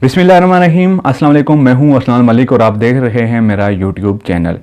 बिस्मिल्लाहिर्रहमानिर्रहीम। अस्सलाम वालेकुम। मैं हूं अस्लान मलिक और आप देख रहे हैं मेरा यूट्यूब चैनल।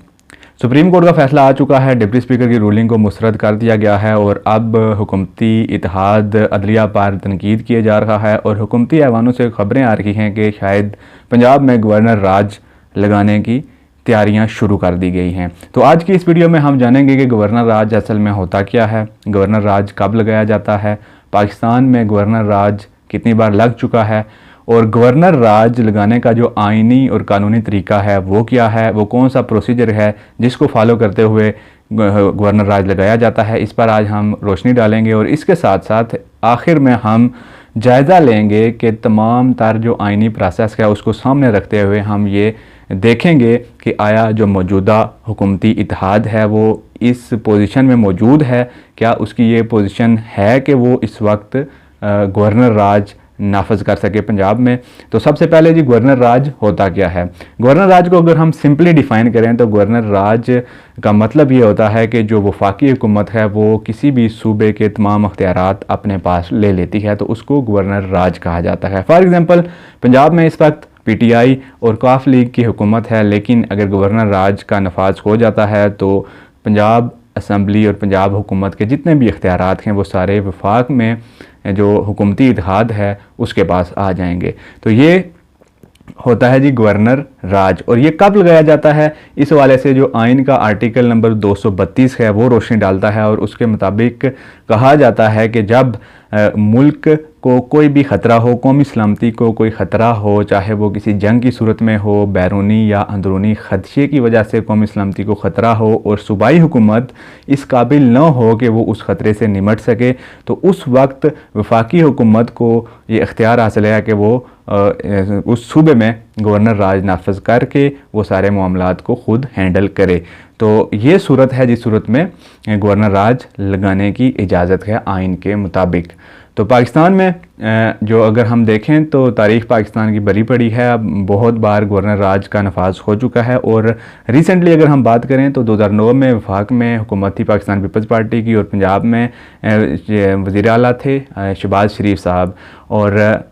सुप्रीम कोर्ट का फैसला आ चुका है। डिप्टी स्पीकर की रूलिंग को मुस्तरद कर दिया गया है और अब हुकूमती इत्तेहाद अदलिया पर तनकीद किए जा रहा है और हुकूमती ऐवानों से खबरें आ रही हैं कि शायद पंजाब में गवर्नर राज लगाने की तैयारियां शुरू कर दी गई हैं। तो आज की इस वीडियो में हम जानेंगे कि गवर्नर राज असल में होता क्या है, गवर्नर राज कब लगाया जाता है, पाकिस्तान में गवर्नर राज कितनी बार लग चुका है और गवर्नर राज लगाने का जो आइनी और कानूनी तरीका है वो क्या है, वो कौन सा प्रोसीजर है जिसको फॉलो करते हुए गवर्नर राज लगाया जाता है। इस पर आज हम रोशनी डालेंगे और इसके साथ साथ आखिर में हम जायज़ा लेंगे कि तमाम तर जो आइनी प्रोसेस है उसको सामने रखते हुए हम ये देखेंगे कि आया जो मौजूदा हुकूमती इत्तेहाद है वो इस पोजीशन में मौजूद है, क्या उसकी ये पोजीशन है कि वो इस वक्त गवर्नर राज नाफज कर सके पंजाब में। तो सबसे पहले जी गवर्नर राज होता क्या है। गवर्नर राज को अगर हम सिंपली डिफ़ाइन करें तो गवर्नर राज का मतलब ये होता है कि जो वफाकी हुकूमत है वो किसी भी सूबे के तमाम अख्तियारात अपने पास ले लेती है, तो उसको गवर्नर राज कहा जाता है। फॉर एग्ज़ाम्पल पंजाब में इस वक्त PTI और काफ लीग की हुकूमत है, लेकिन अगर गवर्नर राज का नफाज हो जाता है तो पंजाब असम्बली और पंजाब हुकूमत के जितने भी इख्तियारात हैं वो सारे वफाक में जो हुकूमती इत्तेहाद है उसके पास आ जाएंगे। तो ये होता है जी गवर्नर राज। और ये कब लगाया जाता है, इस हवाले से जो आइन का आर्टिकल नंबर 232 है वो रोशनी डालता है और उसके मुताबिक कहा जाता है कि जब मुल्क को कोई भी ख़तरा हो, कौमी सलामती को कोई ख़तरा हो, चाहे वो किसी जंग की सूरत में हो, बैरूनी या अंदरूनी ख़दशे की वजह से कौमी सलामती को ख़तरा हो और सूबाई हुकूमत इस काबिल न हो कि वो उस ख़तरे से निमट सके, तो उस वक्त वफाकी हुकूमत को ये इख्तियार हासिल है कि वो उस सूबे में गवर्नर राज नाफज करके वो सारे मामलात को ख़ुद हैंडल करे। तो ये सूरत है जिस सूरत में गवर्नर राज लगाने की इजाज़त है आइन के मुताबिक। तो पाकिस्तान में जो अगर हम देखें तो तारीख़ पाकिस्तान की बड़ी पड़ी है, अब बहुत बार गवर्नर राज का नफाज हो चुका है और रिसेंटली अगर हम बात करें तो 2009 में वफाक में हुकूमत थी पाकिस्तान पीपल्स पार्टी की और पंजाब में वज़ीर आला थे शहबाज शरीफ साहब, और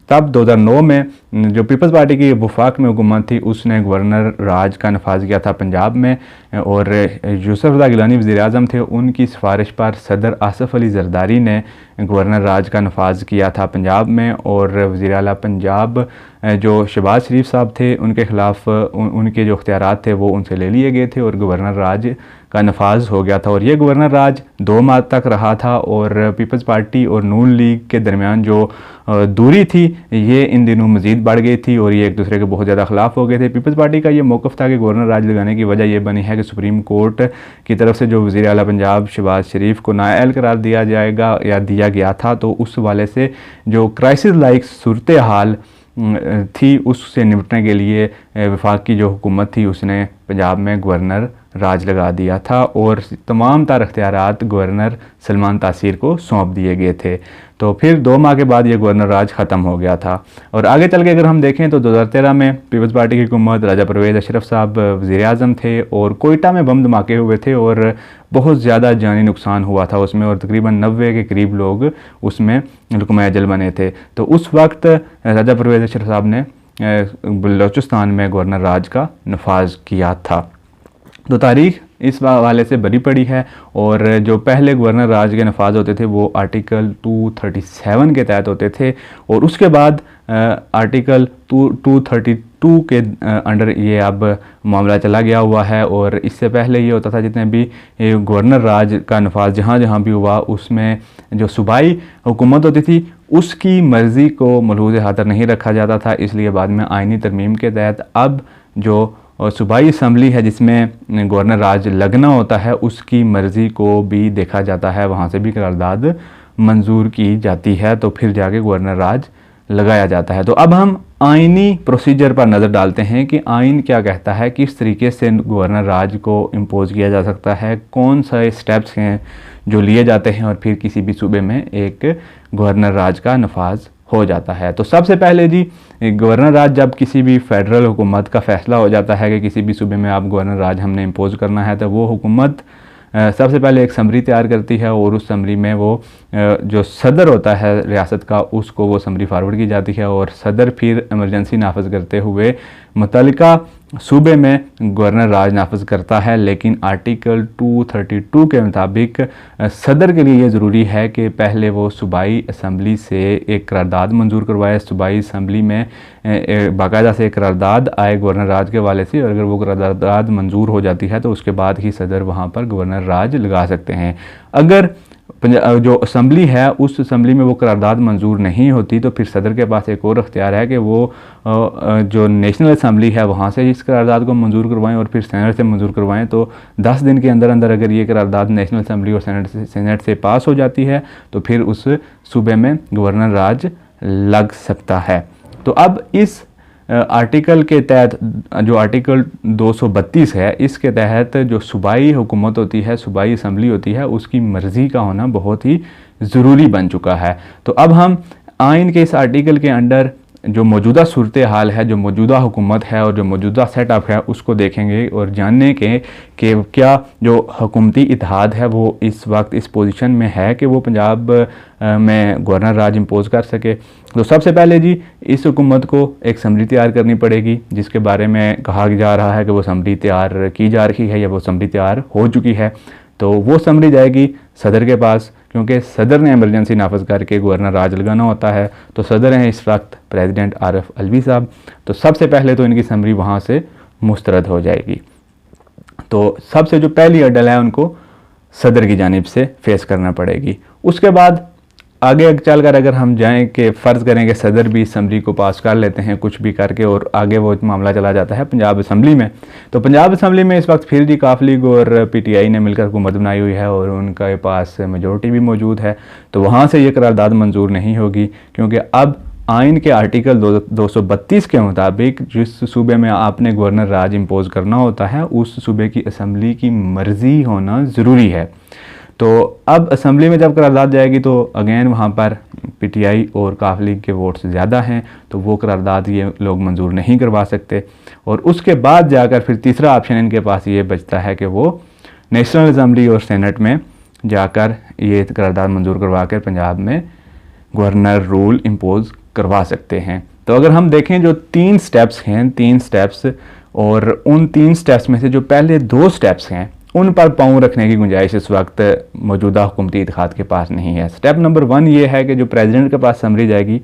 तब 2009 में जो पीपल्स पार्टी की वफाक में हुकूमत थी उसने गवर्नर राज का नफाज किया था पंजाब में और यूसुफ रज़ा गिलानी वज़ीर आज़म थे, उनकी सिफारिश पर सदर आसफ़ अली ज़रदारी ने गवर्नर राज का नफाज किया था पंजाब में। और वज़ीर आला पंजाब जो शहबाज शरीफ साहब थे उनके ख़िलाफ़ उनके जो इख्तियारात थे वो उनसे ले लिए गए थे और गवर्नर राज का नफाज हो गया था। और ये गवर्नर राज 2 माह तक रहा था और पीपल्स पार्टी और नून लीग के दरमियान जो दूरी थी ये इन दिनों मज़ीद बढ़ गई थी और ये एक दूसरे के बहुत ज़्यादा ख़िलाफ़ हो गए थे। पीपल्स पार्टी का ये मौक़िफ़ था कि गवर्नर राज लगाने की वजह यह बनी है कि सुप्रीम कोर्ट की तरफ से जो वज़ीर आला पंजाब शहबाज शरीफ को नाअहल करार दिया जाएगा या दिया गया था, तो उस हवाले से जो क्राइसिस लाइक सूरत हाल थी उससे निपटने के लिए वफाक की जो हुकूमत थी उसने पंजाब में गवर्नर राज लगा दिया था और तमाम तर इख्तियारात गवर्नर सलमान तासीर को सौंप दिए गए थे। तो फिर 2 माह के बाद ये गवर्नर राज ख़त्म हो गया था। और आगे चल के अगर हम देखें तो 2013 में पीपल्स पार्टी की हुकूमत राजा परवेज़ अशरफ साहब वज़ीर आज़म थे और कोयटा में बम धमाके हुए थे और बहुत ज़्यादा जानी नुकसान हुआ था उसमें और तकरीबन 90 के करीब लोग उसमें लुकमा अजल बने थे। तो उस वक्त राजा परवेज़ अशरफ साहब ने बलूचिस्तान में गवर्नर राज का नफाज किया था। तो तारीख़ इस हवाले से बड़ी पड़ी है और जो पहले गवर्नर राज के नफाज होते थे वो आर्टिकल 237 के तहत होते थे और उसके बाद आर्टिकल 232 के अंडर ये अब मामला चला गया हुआ है। और इससे पहले ये होता था जितने भी गवर्नर राज का नफाज जहाँ जहाँ भी हुआ उसमें जो सूबाई हुकूमत होती थी उसकी मर्ज़ी को मलहूज़ खातर नहीं रखा जाता था, इसलिए बाद में आइनी तरमीम के तहत अब जो और सूबाई असम्बली है जिसमें गवर्नर राज लगना होता है उसकी मर्ज़ी को भी देखा जाता है, वहाँ से भी करारदाद मंजूर की जाती है, तो फिर जाके गवर्नर राज लगाया जाता है। तो अब हम आइनी प्रोसीजर पर नज़र डालते हैं कि आइन क्या कहता है, किस तरीके से गवर्नर राज को इम्पोज़ किया जा सकता है, कौन सा स्टेप्स हैं जो लिए जाते हैं और फिर किसी भी सूबे में एक गवर्नर राज का नफाज हो जाता है। तो सबसे पहले जी गवर्नर राज जब किसी भी फेडरल हुकूमत का फ़ैसला हो जाता है कि किसी भी सूबे में आप गवर्नर राज हमने इम्पोज़ करना है, तो वो हुकूमत सबसे पहले एक समरी तैयार करती है और उस समरी में वो जो सदर होता है रियासत का उसको वो समरी फारवर्ड की जाती है और सदर फिर इमरजेंसी नाफज करते हुए मुतल्लिका सूबे में गवर्नर राज नाफज करता है। लेकिन आर्टिकल 232 के मुताबिक सदर के लिए ये ज़रूरी है कि पहले वो सूबाई असम्बली से एक करारदाद मंजूर करवाए। सूबाई असम्बली में बाकायदा से एक करारदाद आए गवर्नर राज के वाले से, और अगर वो करारदाद मंजूर हो जाती है तो उसके बाद ही सदर वहाँ पर गवर्नर राज लगा सकते हैं। अगर जो असम्बली है उस असम्बली में वो करारदाद मंजूर नहीं होती तो फिर सदर के पास एक और अख्तियार है कि वो जो नेशनल असम्बली है वहाँ से इस करारदाद को मंजूर करवाएं और फिर सेनेट से मंजूर करवाएं। तो 10 दिन के अंदर अंदर अगर ये करारदाद नेशनल असम्बली और सेनेट से पास हो जाती है तो फिर उस सूबे में गवर्नर राज लग सकता है। तो अब इस आर्टिकल के तहत जो आर्टिकल 232 है इसके तहत जो सूबाई हुकूमत होती है, सूबाई असम्बली होती है, उसकी मर्ज़ी का होना बहुत ही ज़रूरी बन चुका है। तो अब हम आइन के इस आर्टिकल के अंडर जो मौजूदा सूरत हाल है, जो मौजूदा हुकूमत है और जो मौजूदा सेटअप है उसको देखेंगे और जानने के कि क्या जो हुकूमती इत्तेहाद है वो इस वक्त इस पोजीशन में है कि वो पंजाब में गवर्नर राज इम्पोज़ कर सके। तो सबसे पहले जी इस हुकूमत को एक समरी तैयार करनी पड़ेगी जिसके बारे में कहा जा रहा है कि वो समरी तैयार की जा रही है या वो समरी तैयार हो चुकी है। तो वो समरी जाएगी सदर के पास, क्योंकि सदर ने इमरजेंसी नाफज करके गवर्नर राज लगाना होता है। तो सदर हैं इस वक्त प्रेसिडेंट आरिफ अलवी साहब। तो सबसे पहले तो इनकी समरी वहाँ से मुस्तरद हो जाएगी। तो सबसे जो पहली हर्डल है उनको सदर की जानिब से फेस करना पड़ेगी। उसके बाद आगे चलकर अगर हम जाएं कि फ़र्ज़ करें कि सदर भी असम्बली को पास कर लेते हैं कुछ भी करके और आगे वो मामला चला जाता है पंजाब असम्बली में, तो पंजाब असम्बली में इस वक्त फिर जी काफ़ी लीग और पीटीआई ने मिलकर हुकूमत बनाई हुई है और उनके पास मेजोरिटी भी मौजूद है। तो वहाँ से ये करारदाद मंजूर नहीं होगी, क्योंकि अब आइन के आर्टिकल 232 के मुताबिक जिस सूबे में आपने गवर्नर राज इम्पोज़ करना होता है उस सूबे की असम्बली की मर्ज़ी होना ज़रूरी है। तो अब असम्बली में जब करारदाद जाएगी तो अगेन वहाँ पर पीटीआई और काफ़ी लीग के वोट्स ज़्यादा हैं, तो वो करारदाद ये लोग मंजूर नहीं करवा सकते। और उसके बाद जाकर फिर तीसरा ऑप्शन इनके पास ये बचता है कि वो नेशनल असम्बली और सेनेट में जाकर ये करारदाद मंजूर करवा कर पंजाब में गवर्नर रूल इम्पोज़ करवा सकते हैं। तो अगर हम देखें जो 3 स्टेप्स हैं, 3 स्टेप्स, और उन 3 स्टेप्स में से जो पहले 2 स्टेप्स हैं उन पर पाँव रखने की गुंजाइश इस वक्त मौजूदा हुकूमती इत्तेहाद के पास नहीं है। स्टेप नंबर 1 ये है कि जो प्रेसिडेंट के पास समरी जाएगी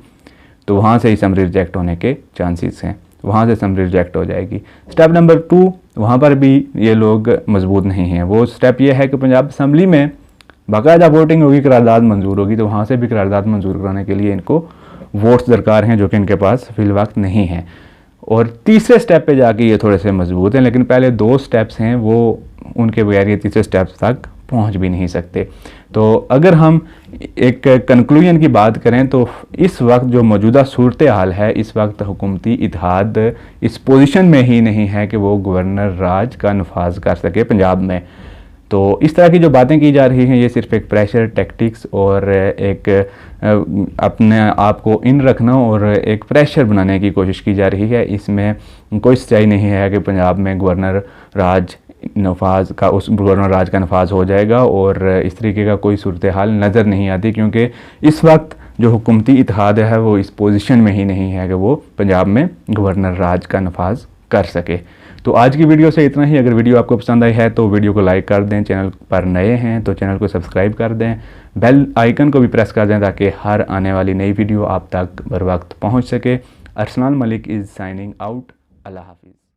तो वहाँ से ही समरी रिजेक्ट होने के चांसेस हैं, वहाँ से समरी रिजेक्ट हो जाएगी। स्टेप नंबर 2 वहाँ पर भी ये लोग मजबूत नहीं हैं। वो स्टेप ये है कि पंजाब असम्बली में बाकायदा वोटिंग होगी, करारदाद मंजूर होगी, तो वहाँ से भी करारदाद मंजूर कराने के लिए इनको वोट्स दरकार हैं जो कि इनके पास फिल वक्त नहीं है। और तीसरे स्टेप पे जाके ये थोड़े से मजबूत हैं, लेकिन पहले 2 स्टेप्स हैं वो उनके बगैर ये तीसरे स्टेप्स तक पहुंच भी नहीं सकते। तो अगर हम एक कंक्लूजन की बात करें तो इस वक्त जो मौजूदा सूरत हाल है, इस वक्त हुकूमती इत्तेहाद इस पोजीशन में ही नहीं है कि वो गवर्नर राज का नफाज कर सके पंजाब में। तो इस तरह की जो बातें की जा रही हैं ये सिर्फ एक प्रेशर टैक्टिक्स और एक अपने आप को इन रखना और एक प्रेशर बनाने की कोशिश की जा रही है। इसमें कोई सच्चाई नहीं है कि पंजाब में गवर्नर राज का नफाज हो जाएगा, और इस तरीके का कोई सूरत हाल नज़र नहीं आती, क्योंकि इस वक्त जो हुकूमती इत्तेहाद है वो इस पोजीशन में ही नहीं है कि वो पंजाब में गवर्नर राज का नफाज कर सके। तो आज की वीडियो से इतना ही। अगर वीडियो आपको पसंद आई है तो वीडियो को लाइक कर दें, चैनल पर नए हैं तो चैनल को सब्सक्राइब कर दें, बेल आइकन को भी प्रेस कर दें ताकि हर आने वाली नई वीडियो आप तक बर वक्त पहुँच सके। Arsalan Malik is signing out. अल्लाह हाफिज़।